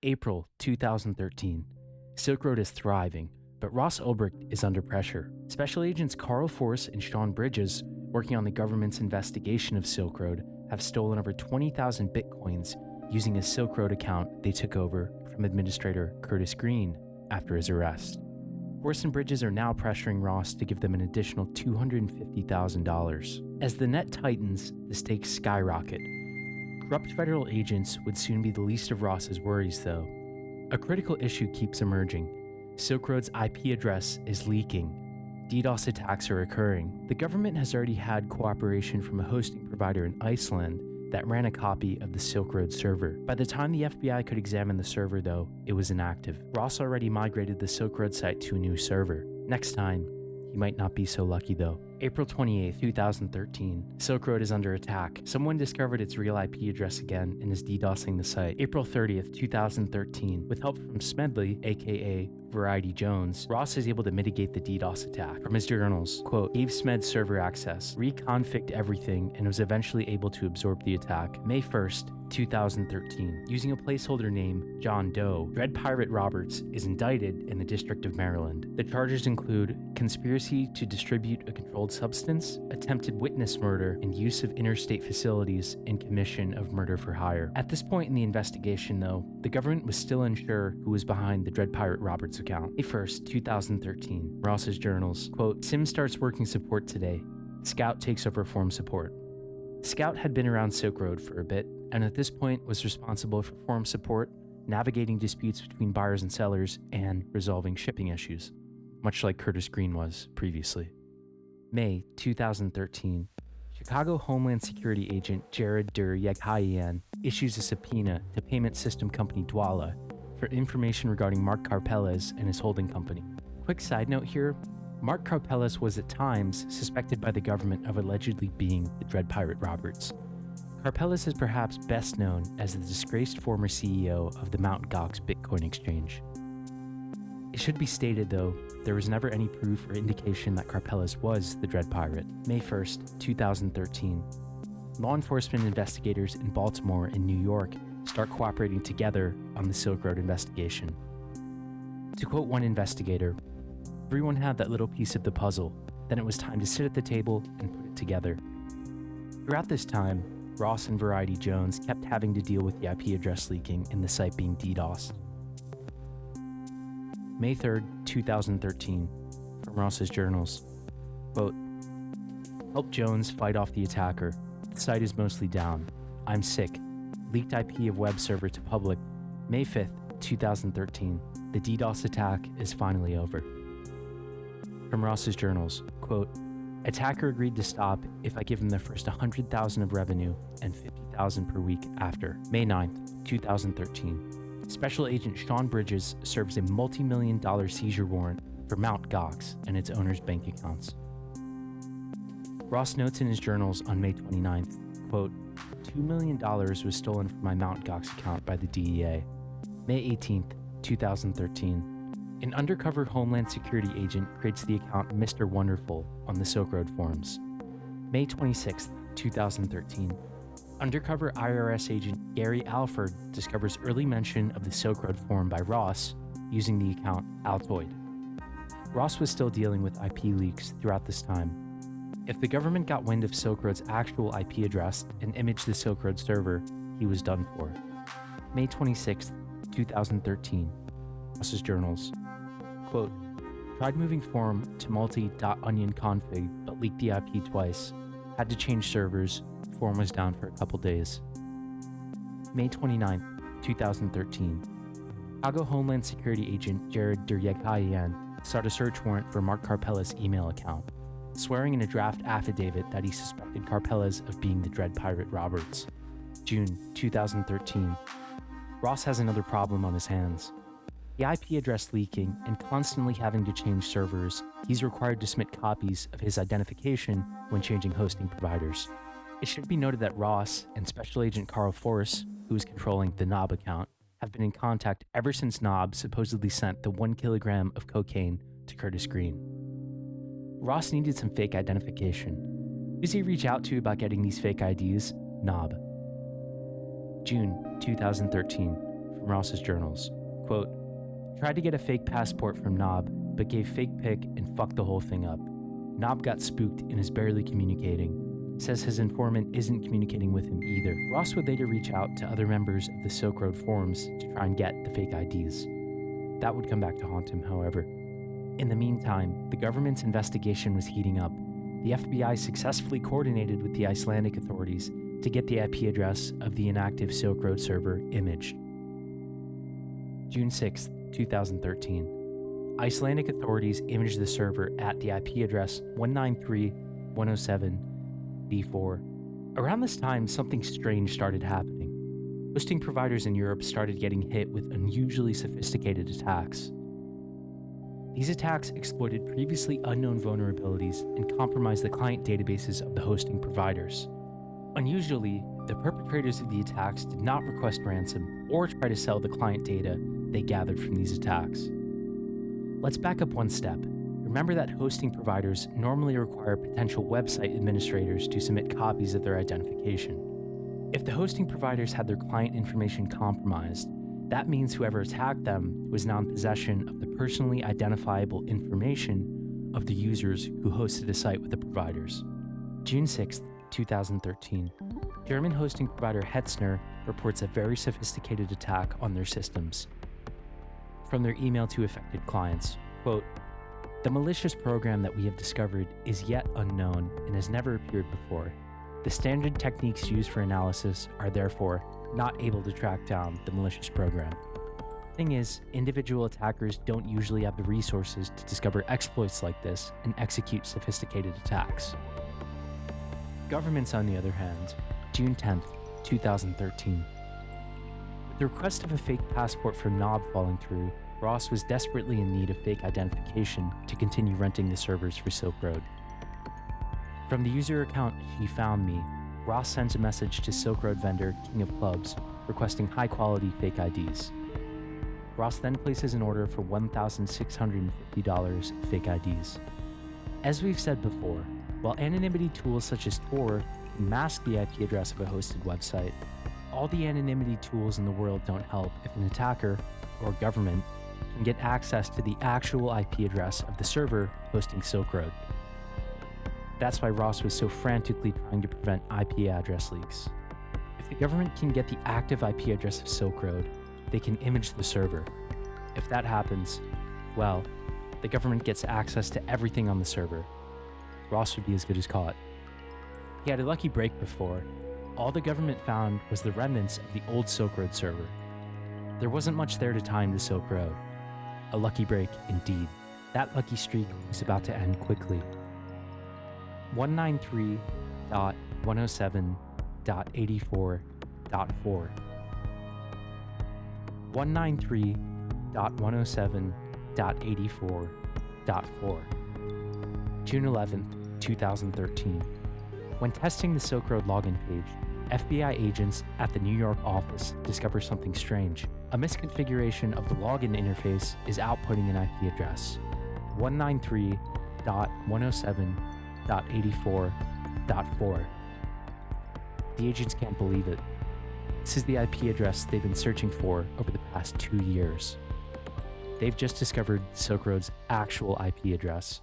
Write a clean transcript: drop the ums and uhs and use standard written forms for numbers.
April 2013. Silk Road is thriving, but Ross Ulbricht is under pressure. Special agents Carl Force and Sean Bridges, working on the government's investigation of Silk Road, have stolen over 20,000 bitcoins using a Silk Road account they took over from administrator Curtis Green after his arrest. Force and Bridges are now pressuring Ross to give them an additional $250,000. As the net tightens, the stakes skyrocket. Corrupt federal agents would soon be the least of Ross's worries, though. A critical issue keeps emerging. Silk Road's IP address is leaking. DDoS attacks are occurring. The government has already had cooperation from a hosting provider in Iceland that ran a copy of the Silk Road server. By the time the FBI could examine the server, though, it was inactive. Ross already migrated the Silk Road site to a new server. Next time, he might not be so lucky, though. April 28, 2013. Silk Road is under attack. Someone discovered its real IP address again and is DDoSing the site. April 30th, 2013. With help from Smedley, aka Variety Jones, Ross is able to mitigate the DDoS attack. From his journals, quote, gave Smed server access, reconfigured everything, and was eventually able to absorb the attack. May 1st, 2013. Using a placeholder name, John Doe, Dread Pirate Roberts is indicted in the District of Maryland. The charges include conspiracy to distribute a controlled substance, attempted witness murder, and use of interstate facilities and commission of murder for hire. At this point in the investigation, though, the government was still unsure who was behind the Dread Pirate Roberts account. May 1st, 2013. Ross's journals, quote, Sim starts working support today. Scout takes over form support. Scout had been around Silk Road for a bit, and at this point was responsible for forum support, navigating disputes between buyers and sellers, and resolving shipping issues, much like Curtis Green was previously. May 2013. Chicago Homeland Security agent Jared Dur-Yeghayan issues a subpoena to payment system company Dwala for information regarding Mark Karpelez and his holding company. Quick side note here, Mark Karpelez was at times suspected by the government of allegedly being the Dread Pirate Roberts. Karpelez is perhaps best known as the disgraced former CEO of the Mt. Gox Bitcoin exchange. It should be stated, though, there was never any proof or indication that Karpelez was the Dread Pirate. May 1st, 2013. Law enforcement investigators in Baltimore and New York start cooperating together on the Silk Road investigation. To quote one investigator, everyone had that little piece of the puzzle, then it was time to sit at the table and put it together. Throughout this time, Ross and Variety Jones kept having to deal with the IP address leaking and the site being DDoSed. May 3rd, 2013, from Ross's journals, quote, help Jones fight off the attacker. The site is mostly down. I'm sick. Leaked IP of web server to public. May 5th, 2013, the DDoS attack is finally over. From Ross's journals, quote, attacker agreed to stop if I give him the first 100,000 of revenue and 50,000 per week after. May 9th, 2013. Special Agent Sean Bridges serves a multi-million-dollar seizure warrant for Mt. Gox and its owner's bank accounts. Ross notes in his journals on May 29th, quote, $2 million was stolen from my Mt. Gox account by the DEA. May 18th, 2013. An undercover Homeland Security agent creates the account Mr. Wonderful on the Silk Road forums. May 26, 2013. Undercover IRS agent Gary Alford discovers early mention of the Silk Road forum by Ross using the account Altoid. Ross was still dealing with IP leaks throughout this time. If the government got wind of Silk Road's actual IP address and imaged the Silk Road server, he was done for. May 26, 2013. Ross's journals. Quote, tried moving forum to multi.onion config, but leaked the IP twice. Had to change servers. Forum was down for a couple days. May 29, 2013. Chicago Homeland Security agent Jared Dur-Yeghayan sought a search warrant for Mark Karpelez's email account, swearing in a draft affidavit that he suspected Karpelez of being the Dread Pirate Roberts. June 2013. Ross has another problem on his hands. The IP address leaking and constantly having to change servers, he's required to submit copies of his identification when changing hosting providers. It should be noted that Ross and Special Agent Carl Force, who is controlling the Knob account, have been in contact ever since Knob supposedly sent the 1 kilogram of cocaine to Curtis Green. Ross needed some fake identification. Who does he reach out to about getting these fake IDs? Knob. June 2013. From from Ross's journals. Quote, tried to get a fake passport from Knob, but gave fake pic and fucked the whole thing up. Knob got spooked and is barely communicating. Says his informant isn't communicating with him either. Ross would later reach out to other members of the Silk Road forums to try and get the fake IDs. That would come back to haunt him, however. In the meantime, the government's investigation was heating up. The FBI successfully coordinated with the Icelandic authorities to get the IP address of the inactive Silk Road server imaged. June 6, 2013. Icelandic authorities imaged the server at the IP address 193.107.B4. Around this time, something strange started happening. Hosting providers in Europe started getting hit with unusually sophisticated attacks. These attacks exploited previously unknown vulnerabilities and compromised the client databases of the hosting providers. Unusually, the perpetrators of the attacks did not request ransom or try to sell the client data they gathered from these attacks. Let's back up one step. Remember that hosting providers normally require potential website administrators to submit copies of their identification. If the hosting providers had their client information compromised, that means whoever attacked them was now in possession of the personally identifiable information of the users who hosted a site with the providers. June 6, 2013. German hosting provider Hetzner reports a very sophisticated attack on their systems. From their email to affected clients, quote, the malicious program that we have discovered is yet unknown and has never appeared before. The standard techniques used for analysis are therefore not able to track down the malicious program. Thing is, individual attackers don't usually have the resources to discover exploits like this and execute sophisticated attacks. Governments, on the other hand, June 10, 2013. With the request of a fake passport from Knob falling through, Ross was desperately in need of fake identification to continue renting the servers for Silk Road. From the user account She Found Me, Ross sends a message to Silk Road vendor King of Clubs requesting high-quality fake IDs. Ross then places an order for $1,650 fake IDs. As we've said before, while anonymity tools such as Tor can mask the IP address of a hosted website, all the anonymity tools in the world don't help if an attacker, or government, can get access to the actual IP address of the server hosting Silk Road. That's why Ross was so frantically trying to prevent IP address leaks. If the government can get the active IP address of Silk Road, they can image the server. If that happens, well, the government gets access to everything on the server. Ross would be as good as caught. He had a lucky break before. All the government found was the remnants of the old Silk Road server. There wasn't much there to time the Silk Road. A lucky break indeed. That lucky streak was about to end quickly. 193.107.84.4 193.107.84.4 June 11, 2013. When testing the Silk Road login page, FBI agents at the New York office discover something strange. A misconfiguration of the login interface is outputting an IP address, 193.107.84.4. The agents can't believe it. This is the IP address they've been searching for over the past 2 years. They've just discovered Silk Road's actual IP address.